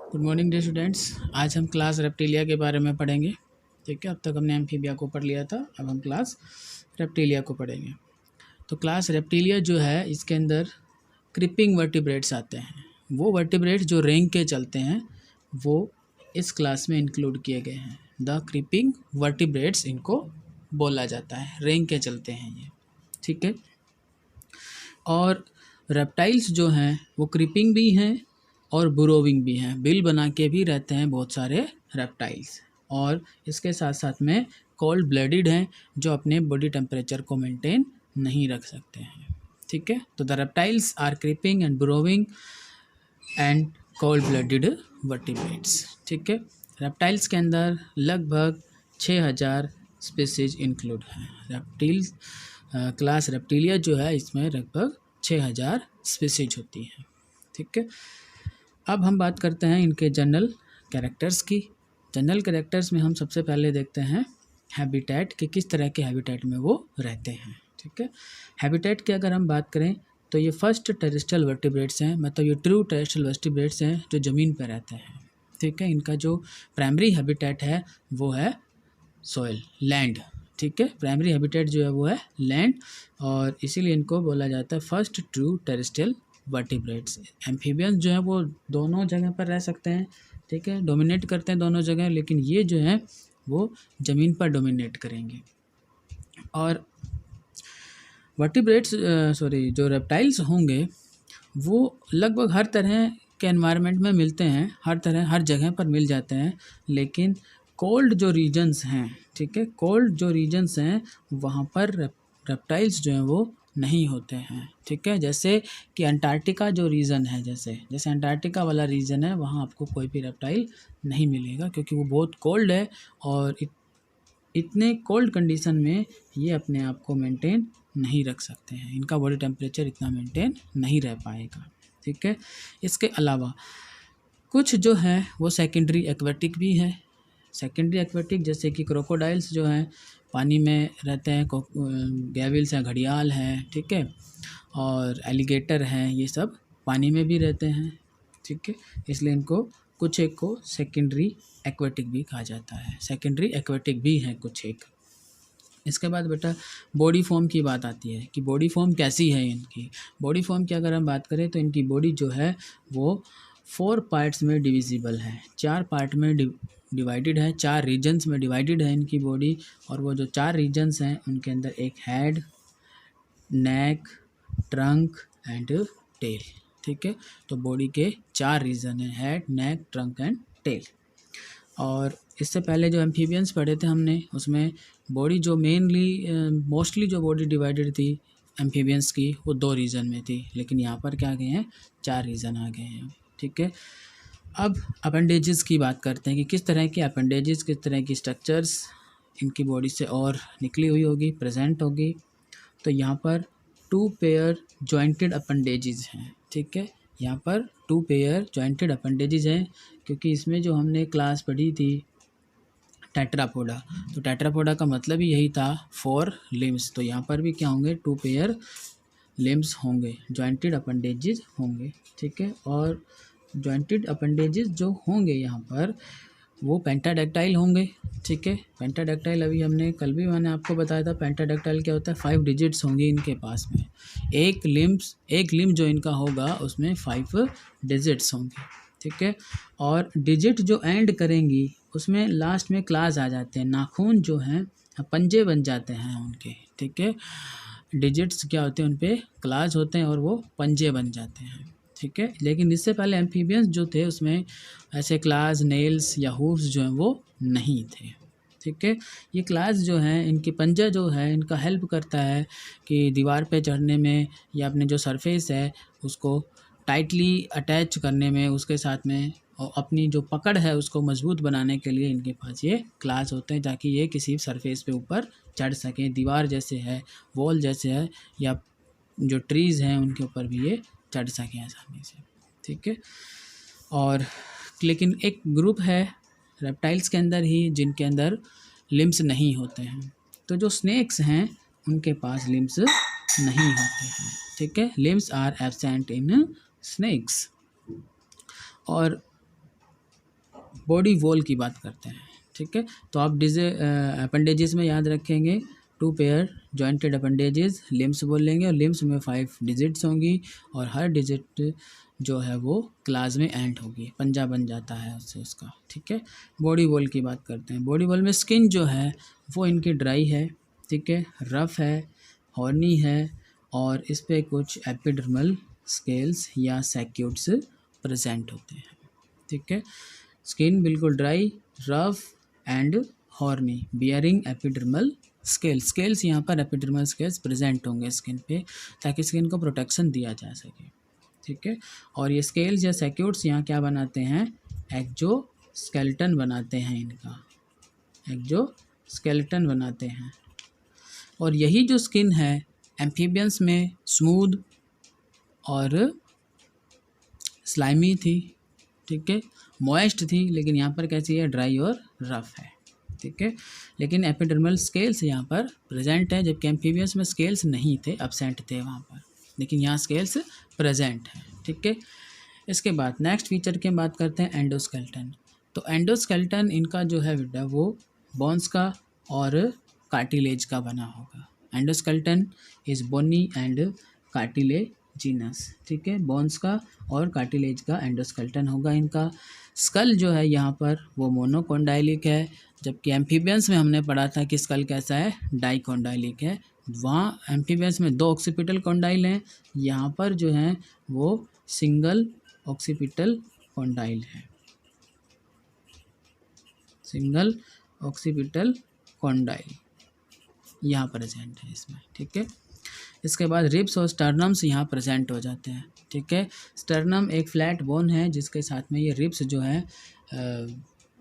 Good morning day students. आज हम class reptilia के बारे में पढ़ेंगे। ठीक है, अब तक हमने एम्फीबिया को पढ़ लिया था, अब हम क्लास रेप्टिलिया को पढ़ेंगे। तो क्लास रेप्टिलिया जो है, इसके अंदर क्रीपिंग वर्टिब्रेट्स आते हैं। वो वर्टिब्रेट्स जो रेंग के चलते हैं वो इस क्लास में इंक्लूड किए गए हैं। द क्रीपिंग वर्टिब्रेट्स इनको बोला जाता है, रेंग के चलते हैं ये। ठीक है, और रेप्टाइल्स जो हैं वो क्रीपिंग भी हैं और बुरोविंग भी हैं, बिल बना के भी रहते हैं बहुत सारे रेप्टाइल्स। और इसके साथ साथ में कोल्ड ब्लडेड हैं जो अपने बॉडी टेम्परेचर को मेंटेन नहीं रख सकते हैं। ठीक है, तो the reptiles are creeping and burrowing and cold blooded vertebrates. ठीक है, रेप्टाइल्स के अंदर लगभग 6000 स्पीसीज इंक्लूड हैं। रेप्टिल्स क्लास रेप्टिलिया जो है, इसमें लगभग 6000 स्पीसीज होती हैं। ठीक है, अब हम बात करते हैं इनके जनरल कैरेक्टर्स की। जनरल कैरेक्टर्स में हम सबसे पहले देखते हैं हैबिटेट, कि किस तरह के हैबिटेट में वो रहते हैं। ठीक है, हैबिटेट की अगर हम बात करें तो ये फर्स्ट टेरेस्ट्रियल वर्टिब्रेट्स हैं, मतलब ये ट्रू टेरेस्ट्रियल वर्टिब्रेट्स हैं जो ज़मीन पर रहते हैं। ठीक है, इनका जो प्राइमरी हैबिटेट है वो है सॉइल, लैंड। ठीक है, प्राइमरी हैबिटेट जो है वो है लैंड, और इसीलिए इनको बोला जाता है first true terrestrial vertebrates. Amphibians जो है वो दोनों जगह पर रह सकते हैं। ठीक है, डोमिनेट करते हैं दोनों जगह, लेकिन ये जो है वो ज़मीन पर डोमिनेट करेंगे। और वर्टिब्रेट्स जो रेप्टाइल्स होंगे वो लगभग हर तरह के एनवायरनमेंट में मिलते हैं, हर जगह पर मिल जाते हैं। लेकिन कोल्ड जो रीजन्स हैं, ठीक है, कोल्ड जो रीजन्स हैं वहाँ पर रेप्टाइल्स जो हैं वो नहीं होते हैं। ठीक है, जैसे कि अंटार्कटिका जो रीजन है, जैसे अंटार्कटिका वाला रीजन है, वहाँ आपको कोई भी रेप्टाइल नहीं मिलेगा, क्योंकि वो बहुत कोल्ड है और इतने कोल्ड कंडीशन में ये अपने आप को मेंटेन नहीं रख सकते हैं। इनका बॉडी टेम्परेचर इतना मेंटेन नहीं रह पाएगा। ठीक है, इसके अलावा कुछ जो है वो सेकेंडरी एक्वेटिक भी है। सेकेंडरी एक्वेटिक जैसे कि क्रोकोडाइल्स जो हैं पानी में रहते हैं, गैविल्स हैं, घड़ियाल हैं, ठीक है, और एलिगेटर हैं, ये सब पानी में भी रहते हैं। ठीक है, इसलिए इनको कुछ एक को सेकेंडरी एक्वेटिक भी कहा जाता है। सेकेंडरी एक्वेटिक भी हैं कुछ एक। इसके बाद बेटा बॉडी फॉर्म की बात आती है कि बॉडी फॉर्म कैसी है इनकी। बॉडी फॉर्म की अगर हम बात करें तो इनकी बॉडी जो है वो 4 पार्ट्स में डिविजिबल है, 4 पार्ट में डिवाइडेड है, 4 रीजन्स में डिवाइडेड है इनकी बॉडी। और वो जो 4 रीजन्स हैं उनके अंदर एक head, neck, trunk and tail. ठीक है, तो बॉडी के 4 रीजन हैं, head, neck, trunk and tail. और इससे पहले जो एम्फीबियंस पढ़े थे हमने, उसमें बॉडी जो मोस्टली जो बॉडी डिवाइडेड थी एम्फीबियंस की वो 2 रीजन में थी, लेकिन यहाँ पर क्या आ गए हैं, 4 रीजन आ गए हैं। ठीक है, अब अपेंडेजेस की बात करते हैं कि किस तरह के अपेंडेजेस, किस तरह की स्ट्रक्चर्स इनकी बॉडी से और निकली हुई होगी, प्रेजेंट होगी। तो यहाँ पर 2 पेयर जॉइंटेड अपेंडेजेस हैं। ठीक है, यहाँ पर 2 पेयर जॉइंटेड अपेंडेजेस हैं, क्योंकि इसमें जो हमने क्लास पढ़ी थी टेट्रापोडा, तो टेट्रापोडा का मतलब ही यही था 4 लिम्स। तो यहाँ पर भी क्या होंगे, 2 पेयर लिम्स होंगे, जॉइंटेड अपेंडेजेस होंगे। ठीक है, और जॉइंटेड अपेंडेजेस जो होंगे यहाँ पर वो पेंटाडेक्टाइल होंगे। ठीक है, पेंटाडेक्टाइल अभी कल भी मैंने आपको बताया था पेंटाडेक्टाइल क्या होता है, 5 डिजिट्स होंगे इनके पास में। एक लिम्ब जो इनका होगा उसमें 5 डिजिट्स होंगे। ठीक है, और डिजिट जो एंड करेंगी उसमें लास्ट में क्लास आ जाते हैं, नाखून जो हैं पंजे बन जाते हैं उनके। ठीक है, डिजिट्स क्या होते हैं, उन पे क्लास होते हैं और वो पंजे बन जाते हैं। ठीक है, लेकिन इससे पहले एम्फीबियंस जो थे उसमें ऐसे क्लास, नेल्स या हूफ्स जो हैं वो नहीं थे। ठीक है, ये क्लास जो हैं, इनकी पंजा जो है इनका हेल्प करता है कि दीवार पे चढ़ने में या अपने जो सरफेस है उसको टाइटली अटैच करने में, उसके साथ में और अपनी जो पकड़ है उसको मजबूत बनाने के लिए इनके पास ये क्लास होते हैं, ताकि ये किसी सरफेस पे ऊपर चढ़ सकें। दीवार जैसे है, वॉल जैसे है, या जो ट्रीज़ हैं उनके ऊपर भी ये चढ़ सकें आसानी से। ठीक है, और लेकिन एक ग्रुप है रेप्टाइल्स के अंदर ही जिनके अंदर लिम्स नहीं होते हैं। तो जो स्नेक्स हैं उनके पास लिम्स नहीं होते हैं। ठीक है, limbs are absent in snakes. और बॉडी वॉल की बात करते हैं, ठीक है। तो आप अपेंडेजेस में याद रखेंगे 2 पेयर जॉइंटेड अपेंडेजेस, लिम्स बोलेंगे, और लिम्स में 5 डिजिट्स होंगी, और हर डिजिट जो है वो क्लास में एंड होगी, पंजा बन जाता है उससे उसका, ठीक है। बॉडी वॉल की बात करते हैं। बॉडी वॉल में स्किन जो है वो इनकी ड्राई है, ठीक है, रफ है, हॉर्नी है, और इस पर कुछ एपिडर्मल स्केल्स या सैक्यूट्स प्रेजेंट होते हैं, ठीक है। स्किन बिल्कुल dry, rough and horny, bearing epidermal scales यहाँ पर एपिडर्मल स्केल्स प्रेजेंट होंगे स्किन पे, ताकि स्किन को प्रोटेक्शन दिया जा सके, ठीक है। और ये स्केल्स या सैक्यूट्स यहाँ क्या बनाते हैं, एक्जोस्केलेटन बनाते हैं, इनका एक्जोस्केलेटन बनाते हैं। और यही जो स्किन है एम्फीबियंस में स्मूथ और स्लाइमी थी, ठीक है, मॉइस्ट थी, लेकिन यहाँ पर कैसी है, ड्राई और रफ है, ठीक है। लेकिन एपिडर्मल स्केल्स यहाँ पर प्रेजेंट है, जबकि एम्फीबियंस में स्केल्स नहीं थे, एब्सेंट थे वहाँ पर, लेकिन यहाँ स्केल्स प्रेजेंट हैं, ठीक है। इसके बाद नेक्स्ट फीचर की बात करते हैं एंडोस्केलेटन। तो एंडोस्केलेटन इनका जो है बेटा वो बोन्स का और कार्टिलेज का बना होगा। Endoskeleton is bony and cartilaginous, ठीक है, बोन्स का और कार्टिलेज का एंडोस्केलेटन होगा इनका। स्कल जो है यहाँ पर वो मोनोकोंडाइलिक है, जबकि एम्फीबियंस में हमने पढ़ा था कि स्कल कैसा है, डाइकोंडाइलिक है। वहाँ एम्फीबियंस में 2 ऑक्सीपिटल कॉन्डाइल हैं, यहाँ पर जो है वो सिंगल ऑक्सीपिटल कॉन्डाइल है, सिंगल ऑक्सीपिटल कॉन्डाइल यहाँ प्रेजेंट है इसमें, ठीक है। इसके बाद रिब्स और स्टर्नम्स यहाँ प्रेजेंट हो जाते हैं, ठीक है। स्टर्नम एक फ्लैट बोन है जिसके साथ में ये रिब्स जो है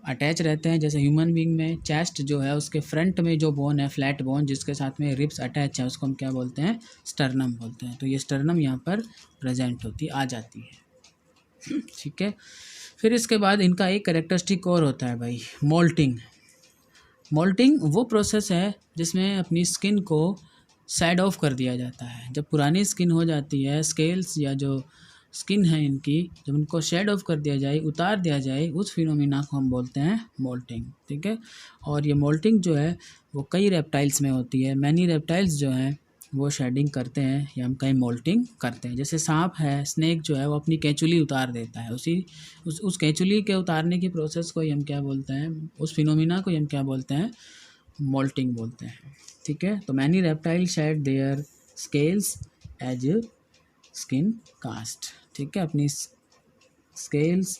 अटैच रहते हैं, जैसे ह्यूमन बीइंग में चेस्ट जो है उसके फ्रंट में जो बोन है, फ्लैट बोन जिसके साथ में रिब्स अटैच है, उसको हम क्या बोलते हैं, स्टर्नम बोलते हैं। तो ये स्टर्नम यहाँ पर प्रेजेंट आ जाती है, ठीक है। फिर इसके बाद इनका एक कैरेक्टरिस्टिक और होता है भाई, मोल्टिंग। मोल्टिंग वो प्रोसेस है जिसमें अपनी स्किन को सेड ऑफ कर दिया जाता है। जब पुरानी स्किन हो जाती है, स्केल्स या जो स्किन है इनकी, जब उनको शेड ऑफ कर दिया जाए, उतार दिया जाए, उस फिनोमिना को हम बोलते हैं मोल्टिंग, ठीक है। और ये मोल्टिंग जो है वो कई रेप्टाइल्स में होती है। मैनी रेप्टाइल्स जो हैं वो शेडिंग करते हैं या हम कहीं मोल्टिंग करते हैं। जैसे सांप है, स्नेक जो है वो अपनी केंचुली उतार देता है, उस केंचुली के उतारने की प्रोसेस को ही हम क्या बोलते हैं, उस फिनोमिना को ही हम क्या बोलते हैं, मोल्टिंग बोलते हैं, ठीक है। तो many reptile shed their scales as skin cast, ठीक है, अपनी स्केल्स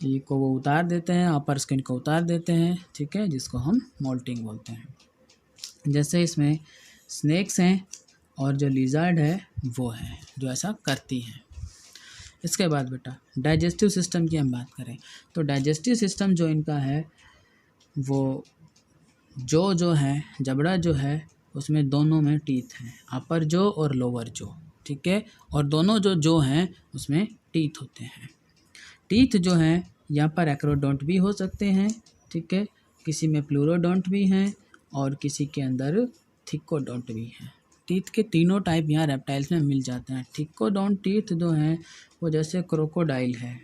ये को वो उतार देते हैं, अपर स्किन को उतार देते हैं, ठीक है, जिसको हम मोल्टिंग बोलते हैं। जैसे इसमें स्नेक्स हैं और जो लिजर्ड है वो है जो ऐसा करती हैं। इसके बाद बेटा डाइजेस्टिव सिस्टम की हम बात करें तो डाइजेस्टिव सिस्टम जो इनका है वो जो है जबड़ा जो है उसमें दोनों में टीथ हैं, अपर जो और लोअर जो, ठीक है, और दोनों जो हैं उसमें टीथ होते हैं। टीथ जो हैं यहाँ पर एक्रोडोंट भी हो सकते हैं, ठीक है, किसी में प्लूरोडोंट भी हैं और किसी के अंदर थिकोडोंट भी हैं। टीथ के तीनों टाइप यहाँ रेप्टाइल्स में मिल जाते हैं। थिकोडोंट टीथ जो हैं वो जैसे क्रोकोडाइल है,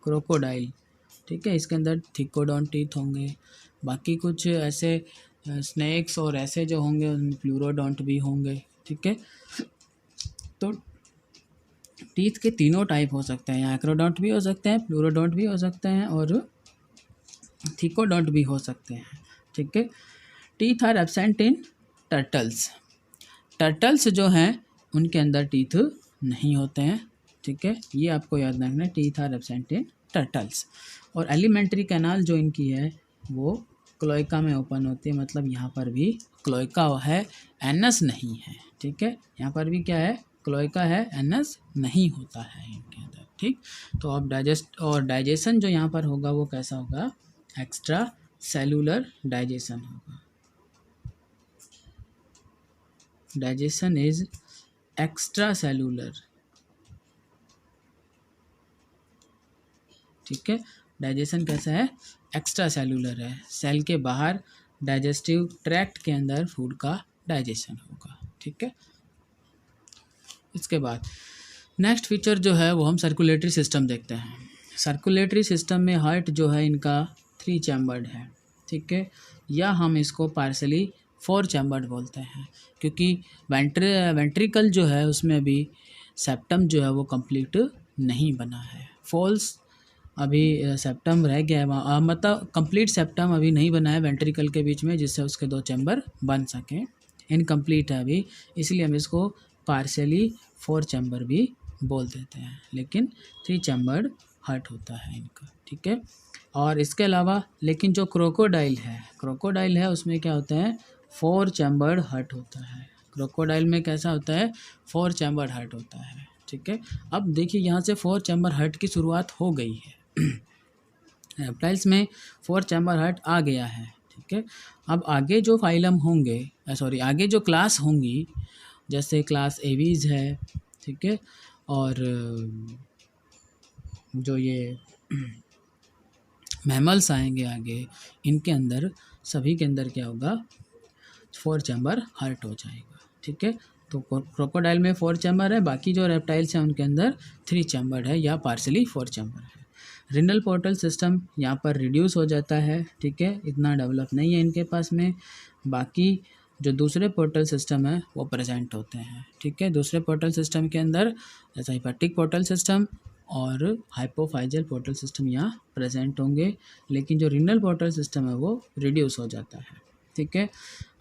क्रोकोडाइल, ठीक है, इसके अंदर थिकोडोंट टीथ होंगे। बाकी कुछ ऐसे स्नेक्स और ऐसे जो होंगे उनमें प्लूरोडोंट भी होंगे, ठीक है। तो टीथ के तीनों टाइप हो सकते हैं, यहाँ एक्रोडोंट भी हो सकते हैं, प्लूरोडोंट भी हो सकते हैं और थिकोडोंट भी हो सकते हैं, ठीक है। Teeth are absent in turtles. Turtles जो हैं उनके अंदर टीथ नहीं होते हैं, ठीक है, ये आपको याद रखना है, teeth are absent in turtles. और एलिमेंट्री कैनाल जो इनकी है वो क्लोएका में ओपन होती है, मतलब यहाँ पर भी क्लोएका है, एनस नहीं है, ठीक है, यहाँ पर भी क्या है, क्लोएका है, एनस नहीं होता है इनके अंदर, ठीक। तो अब डाइजेशन जो यहाँ पर होगा वो कैसा होगा, एक्स्ट्रा सेलुलर डाइजेशन होगा। डाइजेशन इज एक्स्ट्रा सेलुलर, ठीक है, डाइजेशन कैसा है, एक्स्ट्रा सेलुलर है, सेल के बाहर डाइजेस्टिव ट्रैक्ट के अंदर फूड का डाइजेशन होगा, ठीक है। इसके बाद नेक्स्ट फीचर जो है वो हम सर्कुलेटरी सिस्टम देखते हैं। सर्कुलेटरी सिस्टम में हार्ट जो है इनका 3 चैम्बर्ड है, ठीक है, या हम इसको पार्सली 4 चैम्बर्ड बोलते हैं, क्योंकि वेंट्रिकल जो है उसमें अभी सेप्टम जो है वो कंप्लीट नहीं बना है। फॉल्स अभी सेप्टम रह गया है वहाँ, मतलब कंप्लीट सेप्टम अभी नहीं बना है वेंट्रिकल के बीच में जिससे उसके 2 चैम्बर बन सकें, इनकम्प्लीट है अभी, इसलिए हम इसको पार्शियली 4 चैम्बर भी बोल देते हैं, लेकिन 3 चैम्बर्ड हार्ट होता है इनका, ठीक है। और इसके अलावा लेकिन जो क्रोकोडाइल है उसमें क्या होता है, 4 चैम्बर्ड हार्ट होता है। क्रोकोडाइल में कैसा होता है, 4 चैम्बर्ड हार्ट होता है, ठीक है। अब देखिए यहाँ से 4 चैम्बर हार्ट की शुरुआत हो गई है रेप्टाइल्स में 4 चैम्बर हार्ट आ गया है, ठीक है। अब आगे जो फाइलम होंगे, आगे जो क्लास होंगी, जैसे क्लास एवीज है, ठीक है, और जो ये मैमल्स आएंगे आगे, इनके अंदर सभी के अंदर क्या होगा, 4 चैम्बर हार्ट हो जाएगा, ठीक है। तो क्रोकोडाइल में 4 चैम्बर है, बाकी जो रेप्टाइल्स हैं उनके अंदर 3 चैम्बर है या पार्सली 4 चैम्बर है। रिनल पोर्टल सिस्टम यहाँ पर रिड्यूस हो जाता है, ठीक है, इतना डेवलप नहीं है इनके पास में। बाकी जो दूसरे पोर्टल सिस्टम है वो प्रेजेंट होते हैं, ठीक है। दूसरे पोर्टल सिस्टम के अंदर जैसा हेपेटिक पोर्टल सिस्टम और हाइपोफाइजल पोर्टल सिस्टम यहाँ प्रेजेंट होंगे, लेकिन जो रिनल पोर्टल सिस्टम है वो रिड्यूस हो जाता है, ठीक है।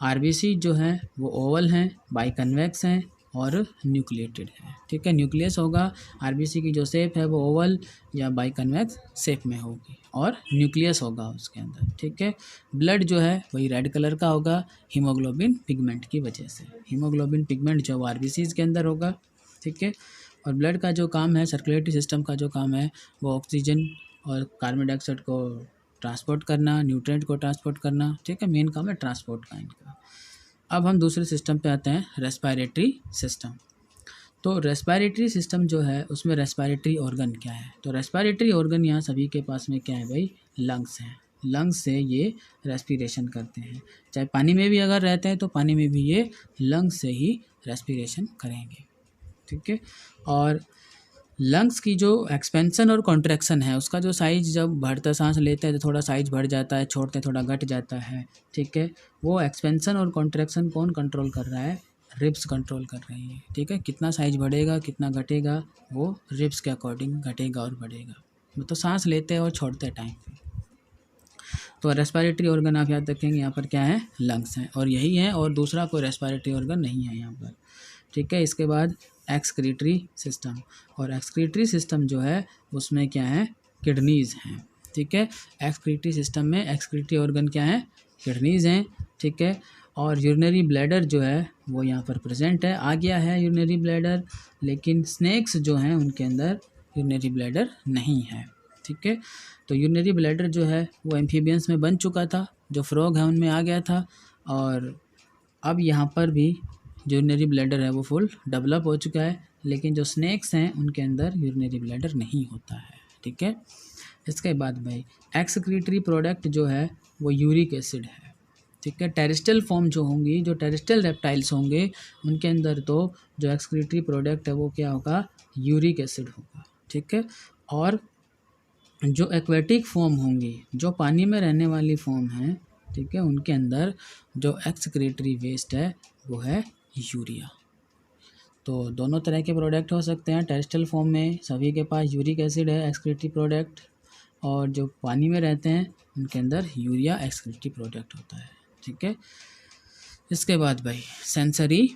आरबीसी जो है वो ओवल हैं, बाइकन्वेक्स हैं और न्यूक्लिएटेड है, ठीक है। न्यूक्लियस होगा, आरबीसी की जो शेप है वो ओवल या बाइकन्वेक्स शेप में होगी और न्यूक्लियस होगा उसके अंदर, ठीक है। ब्लड जो है वही रेड कलर का होगा हीमोग्लोबिन पिगमेंट की वजह से, हीमोग्लोबिन पिगमेंट जो आरबीसीज के अंदर होगा, ठीक है। और ब्लड का जो काम है, सर्कुलेटरी सिस्टम का जो काम है, वो ऑक्सीजन और कार्बन डाइऑक्साइड को ट्रांसपोर्ट करना, न्यूट्रिएंट को ट्रांसपोर्ट करना, ठीक है, मेन काम है ट्रांसपोर्ट का इनका। अब हम दूसरे सिस्टम पे आते हैं, रेस्पिरेटरी सिस्टम। तो रेस्पिरेटरी सिस्टम जो है उसमें रेस्पिरेटरी ऑर्गन क्या है, तो रेस्पिरेटरी ऑर्गन यहाँ सभी के पास में क्या है भाई, लंग्स हैं। लंग्स से ये रेस्पिरेशन करते हैं, चाहे पानी में भी अगर रहते हैं तो पानी में भी ये लंग्स से ही रेस्पिरेशन करेंगे, ठीक है। और लंग्स की जो एक्सपेंसन और कॉन्ट्रैक्शन है, उसका जो साइज जब बढ़ता, सांस लेते हैं तो थोड़ा साइज बढ़ जाता है, छोड़ते थोड़ा घट जाता है, ठीक है। वो एक्सपेंसन और कॉन्ट्रैक्शन कौन कंट्रोल कर रहा है, रिब्स कंट्रोल कर रही है, ठीक है। कितना साइज बढ़ेगा कितना घटेगा वो रिब्स के अकॉर्डिंग घटेगा और बढ़ेगा, मतलब सांस लेते हैं और छोड़ते टाइम पे। तो रेस्पिरेटरी ऑर्गन आप याद रखेंगे यहाँ पर क्या है, लंग्स हैं, और यही है, और दूसरा कोई रेस्पिरेटरी ऑर्गन नहीं है यहाँ पर, ठीक है। इसके बाद एक्सक्रीटरी सिस्टम, और एक्सक्रीटरी सिस्टम जो है उसमें क्या है, किडनीज़ हैं, ठीक है। एक्सक्रीटरी सिस्टम में एक्सक्रीटरी ऑर्गन क्या है, किडनीज़ हैं, ठीक है। और यूरिनरी ब्लैडर जो है वो यहाँ पर प्रेजेंट है, आ गया है यूरिनरी ब्लैडर, लेकिन स्नेक्स जो हैं उनके अंदर यूरिनरी ब्लैडर नहीं है, ठीक है। तो यूरिनरी ब्लैडर जो है वो एम्फीबियंस में बन चुका था, जो फ्रॉग है उनमें आ गया था, और अब यहाँ पर भी जो यूरिनरी ब्लैडर है वो फुल डेवलप हो चुका है, लेकिन जो स्नेक्स हैं उनके अंदर यूरिनरी ब्लैडर नहीं होता है, ठीक है। इसके बाद भाई एक्सक्रीटरी प्रोडक्ट जो है वो यूरिक एसिड है, ठीक है। टेरेस्ट्रियल फॉर्म जो होंगी, जो टेरेस्ट्रियल रेप्टाइल्स होंगे उनके अंदर तो जो एक्सक्रीटरी प्रोडक्ट है वो क्या होगा, यूरिक एसिड होगा, ठीक है। और जो एक्वेटिक फॉर्म होंगी, जो पानी में रहने वाली फॉर्म है, ठीक है, उनके अंदर जो एक्सक्रीटरी वेस्ट है वो है यूरिया। तो दोनों तरह के प्रोडक्ट हो सकते हैं, टेरेस्ट्रियल फॉर्म में सभी के पास यूरिक एसिड है एक्सक्रीटरी प्रोडक्ट, और जो पानी में रहते हैं उनके अंदर यूरिया एक्सक्रीटरी प्रोडक्ट होता है, ठीक है। इसके बाद भाई सेंसरी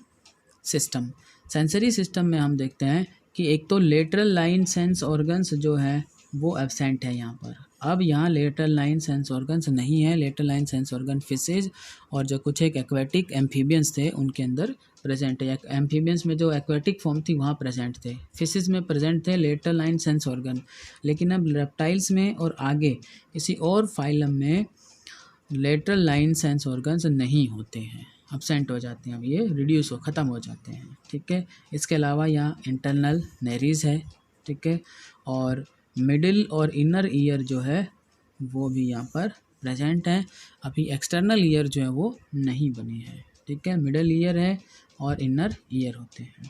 सिस्टम, सेंसरी सिस्टम में हम देखते हैं कि एक तो लेटरल लाइन सेंस ऑर्गन्स जो है वो एब्सेंट है यहाँ पर। अब यहाँ लेटरल लाइन सेंस ऑर्गन्स नहीं है, lateral line sense organ fishes और जो कुछ एक एक्वेटिक एम्फीबियंस थे उनके अंदर प्रेजेंट है। एम्फीबियंस में जो एक्वेटिक फॉर्म थी वहाँ प्रेजेंट थे, फिशेज में प्रेजेंट थे लेटरल लाइन सेंस ऑर्गन, लेकिन अब रेप्टाइल्स में और आगे किसी और फाइलम में लेटरल लाइन सेंस ऑर्गन्स नहीं होते हैं, अब्सेंट हो जाते हैं, अब ये रिड्यूस हो ख़त्म हो जाते हैं, ठीक है। इसके अलावा यहाँ इंटरनल नेरीज है, ठीक है, और मिडिल और इनर ईयर जो है वो भी यहाँ पर प्रेजेंट है। अभी एक्सटर्नल ईयर जो है वो नहीं बने हैं, ठीक है, मिडिल ईयर है और इनर ईयर होते हैं।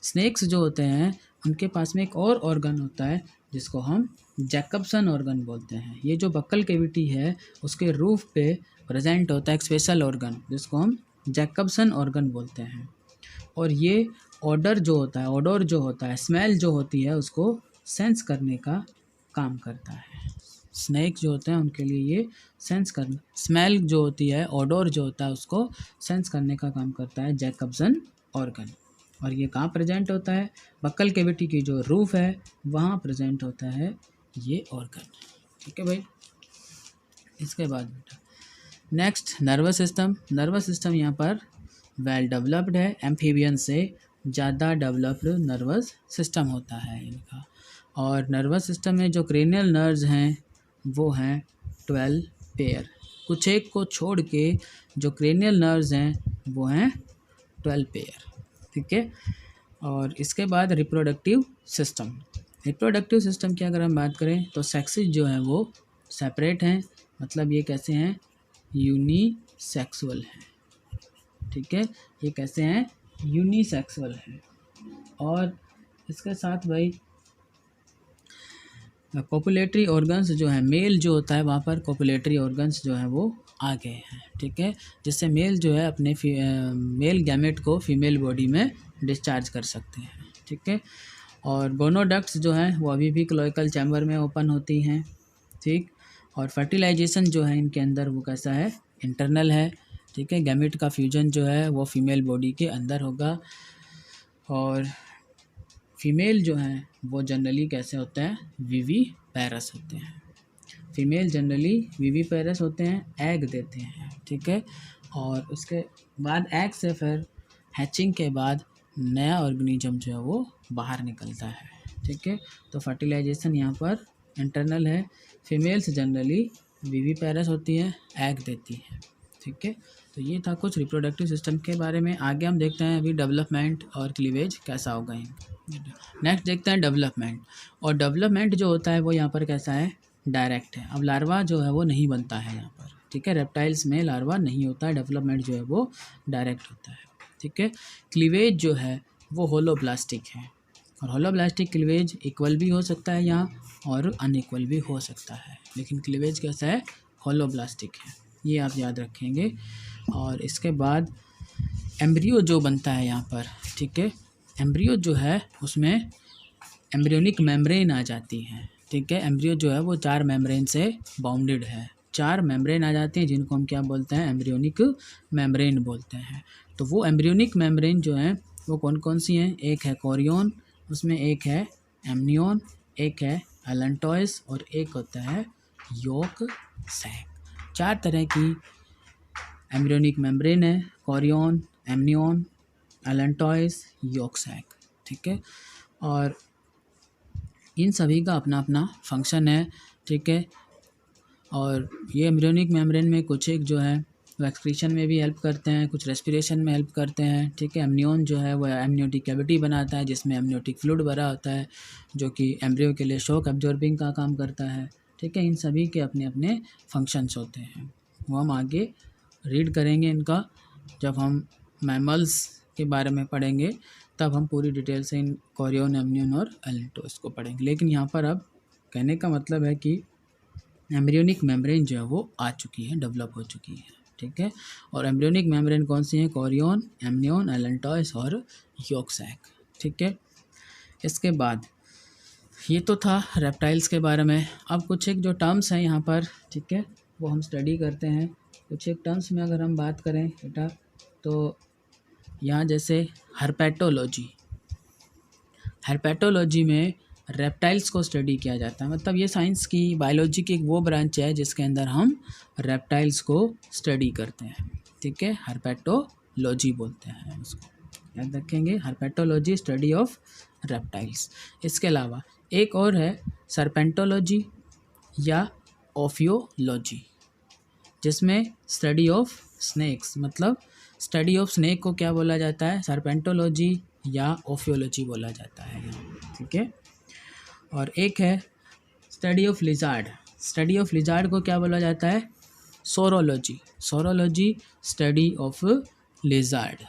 स्नेक्स जो होते हैं उनके पास में एक और ऑर्गन होता है जिसको हम जैकबसन ऑर्गन बोलते हैं। ये जो बक्कल कैविटी है उसके रूफ पे प्रेजेंट होता है एक स्पेशल ऑर्गन जिसको हम जैकबसन ऑर्गन बोलते हैं। और ये ऑडर जो होता है, ऑडोर जो होता है, स्मेल जो होती है उसको सेंस करने का काम करता है। स्नेक जो होते हैं उनके लिए ये सेंस करना, स्मेल जो होती है, ऑडोर जो होता है उसको सेंस करने का काम करता है जैकबसन ऑर्गन। और ये कहाँ प्रेजेंट होता है? बक्कल कैविटी की जो रूफ है वहाँ प्रेजेंट होता है ये ऑर्गन। ठीक है भाई। इसके बाद बेटा next nervous system. Nervous system यहाँ पर वेल डेवलप्ड है, एम्फीबियन से ज़्यादा डेवलप्ड नर्वस सिस्टम होता है इनका। और नर्वस सिस्टम में जो क्रेनियल नर्व्स हैं वो हैं 12 पेयर। कुछ एक को छोड़ के जो क्रेनियल नर्व्स हैं वो हैं 12 पेयर। ठीक है। और इसके बाद रिप्रोडक्टिव सिस्टम। रिप्रोडक्टिव सिस्टम की अगर हम बात करें तो सेक्सेस जो हैं वो सेपरेट हैं, मतलब ये कैसे हैं? यूनिसेक्सुअल हैं। ठीक है, ये कैसे हैं? यूनिसेक्सुअल हैं। और इसके साथ भाई कोपुलेटरी ऑर्गन्स जो है, मेल जो होता है वहाँ पर कोपुलेटरी ऑर्गन्स जो है वो आ गए हैं। ठीक है, जिससे मेल जो है अपने मेल गैमेट को फीमेल बॉडी में डिस्चार्ज कर सकते हैं। ठीक है। और गोनोडक्ट्स जो हैं वो अभी भी क्लोइकल चैम्बर में ओपन होती हैं। ठीक। और फर्टिलाइजेशन जो है इनके अंदर वो कैसा है? इंटरनल है। ठीक है, गैमेट का फ्यूजन जो है वो फीमेल बॉडी के अंदर होगा। और फीमेल जो हैं वो जनरली कैसे होते हैं? विवी पैरस होते हैं। फीमेल जनरली विवी पैरस होते हैं, एग देते हैं। ठीक है। और उसके बाद एग से फिर हैचिंग के बाद नया ऑर्गेनिज्म जो है वो बाहर निकलता है। ठीक है। तो फर्टिलाइजेशन यहाँ पर इंटरनल है। फीमेल्स जनरली विवी पैरस होती है, एग देती है। ठीक है। तो ये था कुछ रिप्रोडक्टिव सिस्टम के बारे में। आगे हम देखते हैं अभी डेवलपमेंट और क्लीवेज कैसा होगा इनका। नेक्स्ट देखते हैं डेवलपमेंट। और डेवलपमेंट जो होता है वो यहाँ पर कैसा है? डायरेक्ट है। अब लार्वा जो है वो नहीं बनता है यहाँ पर। ठीक है, रेप्टाइल्स में लार्वा नहीं होता है, डेवलपमेंट जो है वो डायरेक्ट होता है। ठीक है। क्लीवेज जो है वो होलोब्लास्टिक है। और होलोब्लास्टिक क्लीवेज इक्वल भी हो सकता है यहाँ और अनइक्वल भी हो सकता है, लेकिन क्लीवेज कैसा है? होलोब्लास्टिक है। ये आप याद रखेंगे। और इसके बाद एम्ब्रियो जो बनता है यहाँ पर, ठीक है, एम्ब्रियो जो है उसमें एम्ब्रियोनिक मेम्ब्रेन आ जाती है। ठीक है, एम्ब्रियो जो है वो 4 मेम्ब्रेन से बाउंडेड है। 4 मेम्ब्रेन आ जाती हैं जिनको हम क्या बोलते हैं? एम्ब्रियोनिक मेम्ब्रेन बोलते हैं। तो वो एम्ब्रियोनिक मेम्ब्रेन जो हैं वो कौन कौन सी हैं? एक है कोरियन, उसमें एक है एमनियन, एक है एलेंटॉयस और एक होता है योक सैक। 4 तरह की एम्ब्रियोनिक मेम्ब्रेन है, कोरियन, एमनियन, एलेंटॉयस, योक सैक। ठीक है। और इन सभी का अपना अपना फंक्शन है। ठीक है। और ये एम्ब्रियोनिक मेम्ब्रेन में कुछ एक जो है वो एक्सक्रीशन में भी हेल्प करते हैं, कुछ रेस्पिरेशन में हेल्प करते हैं। ठीक है। एमनियन जो है वो एमनियोटिक कैविटी बनाता है जिसमें एमनियोटिक फ्लूइड भरा होता है जो कि एम्ब्रियो के लिए शॉक एब्जॉर्बिंग का काम करता है। ठीक है। इन सभी के अपने अपने फंक्शंस होते हैं, वो हम आगे रीड करेंगे इनका। जब हम मैमल्स के बारे में पढ़ेंगे तब हम पूरी डिटेल से इन कोरियन, एमनियन और एलेंटॉयस को पढ़ेंगे। लेकिन यहाँ पर अब कहने का मतलब है कि एम्ब्रियोनिक मेम्ब्रेन जो है वो आ चुकी है, डेवलप हो चुकी है। ठीक है। और एम्ब्रियोनिक मेम्ब्रेन कौन सी हैं? कोरियन, एमनियन, एलेंटॉयस और योक सैक। ठीक है। इसके बाद ये तो था रेप्टाइल्स के बारे में। अब कुछ एक जो टर्म्स हैं यहाँ पर, ठीक है, वो हम स्टडी करते हैं। कुछ एक टर्म्स में अगर हम बात करें बेटा तो यहाँ जैसे हर्पेटोलॉजी, हर्पेटोलॉजी में रेप्टाइल्स को स्टडी किया जाता है। मतलब ये साइंस की, बायोलॉजी की एक वो ब्रांच है जिसके अंदर हम रेप्टाइल्स को स्टडी करते हैं। ठीक है, हर्पेटोलॉजी बोलते हैं उसको, याद रखेंगे। Herpetology, study of reptiles. इसके अलावा एक और है सर्पेंटोलॉजी या ओफियोलॉजी, जिसमें स्टडी ऑफ स्नेक्स, मतलब स्टडी ऑफ स्नेक को क्या बोला जाता है? सर्पेंटोलॉजी या ओफियोलॉजी बोला जाता है। ठीक है। और एक है study of lizard. Study of lizard को क्या बोला जाता है? Saurology. Saurology, study of lizard.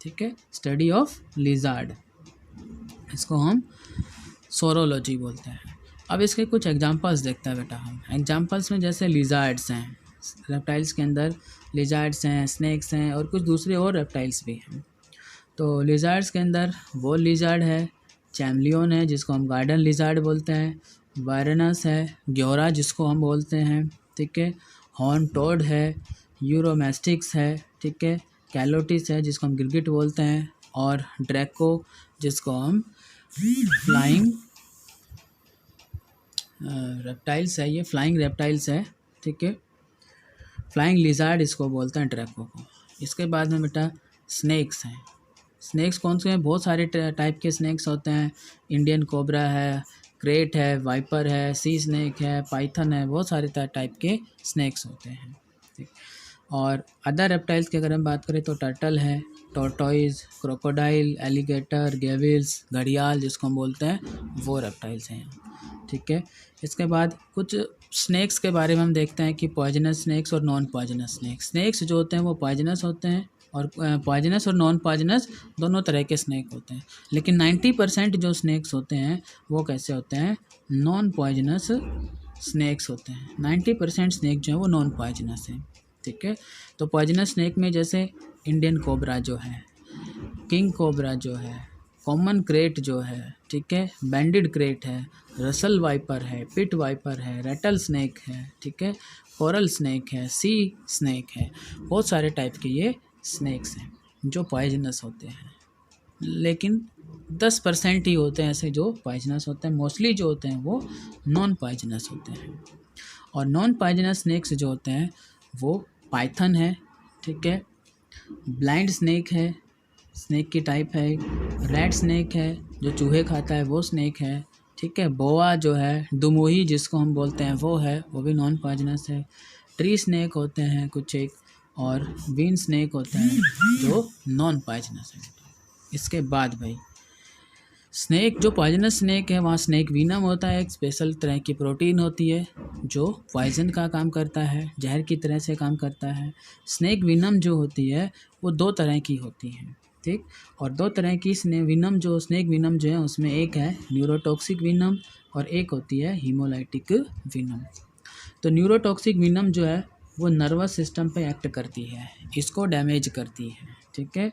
ठीक है, स्टडी ऑफ लिजार्ड, इसको हम सोरोलॉजी बोलते हैं। अब इसके कुछ एग्जांपल्स देखते हैं बेटा हम। एग्जांपल्स में जैसे लिजार्ड्स हैं, रेप्टाइल्स के अंदर लिजार्ड्स हैं, स्नेक्स हैं और कुछ दूसरे और रेप्टाइल्स भी हैं। तो लिजार्ड्स के अंदर वो लिजार्ड है, चैमलियन है जिसको हम गार्डन लिजार्ड बोलते हैं, वायरनस है, ग्योरा जिसको हम बोलते हैं, ठीक है, हॉर्न टोड है, यूरोमेस्टिक्स है, ठीक है, कैलोटिस है जिसको हम गिरगिट बोलते हैं, और ड्रैको जिसको हम फ्लाइंग रेप्टाइल्स है, ये फ्लाइंग रेप्टाइल्स है, ठीक है, फ्लाइंग लिजार्ड इसको बोलते हैं ड्रैको को। इसके बाद में बेटा स्नेक्स हैं। स्नेक्स कौन से हैं? बहुत सारे टाइप के स्नेक्स होते हैं। इंडियन कोबरा है, क्रेट है, वाइपर है, सी स्नेक है, पाइथन है, बहुत सारे टाइप के स्नेक्स होते हैं, ठीक। और अदर रेप्टाइल्स की अगर हम बात करें तो टर्टल है, टोर्टोइज, क्रोकोडाइल, एलिगेटर, गेविल्स, घड़ियाल जिसको हम बोलते हैं, वो रेप्टाइल्स हैं, ठीक है। इसके बाद कुछ स्नेक्स के बारे में हम देखते हैं कि पॉइजनस स्नेक्स और नॉन पॉइजनस स्नेक्स। स्नेक्स जो होते हैं वो पॉइजनस होते हैं और पॉइजनस और नॉन पॉइजनस दोनों तरह के स्नेक होते हैं, लेकिन 90% जो स्नेक्स होते हैं वो कैसे होते हैं? नॉन पॉइजनस स्नेक्स होते हैं। 90% स्नेक जो है वो नॉन पॉइजनस हैं, ठीक है। तो पॉइजनस स्नेक में जैसे इंडियन कोबरा जो है, किंग कोबरा जो है, कॉमन क्रेट जो है, ठीक है, बैंडेड क्रेट है, रसल वाइपर है, पिट वाइपर है, रेटल स्नेक है, ठीक है, कोरल स्नेक है, सी स्नेक है, बहुत सारे टाइप के ये स्नेक्स हैं जो पॉइजनस होते हैं, लेकिन 10% ही होते हैं ऐसे जो पॉइजनस होते हैं। मोस्टली जो होते हैं वो नॉन पॉइजनस होते हैं। और नॉन पॉइजनस स्नेक्स जो होते हैं वो पाइथन है, ठीक है, ब्लाइंड स्नेक है, स्नेक की टाइप है, रेड स्नेक है जो चूहे खाता है वो स्नेक है, ठीक है, बोआ जो है, दुमोही जिसको हम बोलते हैं वो है, वो भी नॉन पॉइजनस है। ट्री स्नेक होते हैं कुछ एक, और बीन स्नेक होते हैं जो नॉन पॉइजनस है। इसके बाद भाई स्नेक जो पॉइजनस स्नेक है वहाँ स्नेक वीनम होता है, एक स्पेशल तरह की प्रोटीन होती है जो पॉइजन का काम करता है, जहर की तरह से काम करता है। स्नेक वीनम जो होती है वो 2 तरह की होती है, ठीक। और 2 तरह की स्नेक वीनम जो है उसमें एक है न्यूरोटॉक्सिक वीनम और एक होती है हीमोलाइटिक वीनम। तो न्यूरोटॉक्सिक वीनम जो है वो नर्वस सिस्टम पे एक्ट करती है, इसको डैमेज करती है, ठीक है।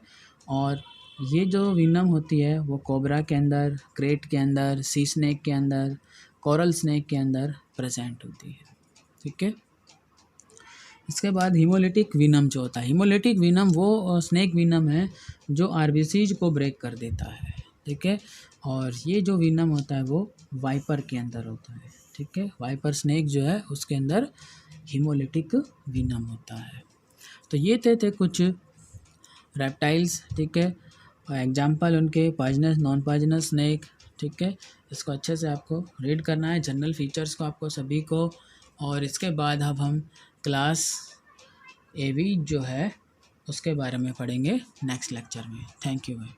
और ये जो वीनम होती है वो कोबरा के अंदर, क्रेट के अंदर, सी स्नेक के अंदर, कोरल स्नेक के अंदर प्रेजेंट होती है, ठीक है। इसके बाद हीमोलिटिक वीनम जो होता है, हीमोलिटिक वीनम वो स्नेक वीनम है जो आरबीसीज को ब्रेक कर देता है, ठीक है। और ये जो वीनम होता है वो वाइपर के अंदर होता है, ठीक है, वाइपर स्नेक जो है उसके अंदर हीमोलिटिक वीनम होता है। तो ये थे कुछ रेप्टाइल्स, ठीक है, और एग्जाम्पल उनके पॉइजनस, नॉन पॉइजनस स्नेक, ठीक है। इसको अच्छे से आपको रीड करना है, जनरल फीचर्स को आपको सभी को। और इसके बाद अब हम क्लास एवी जो है उसके बारे में पढ़ेंगे नेक्स्ट लेक्चर में। थैंक यू भाई।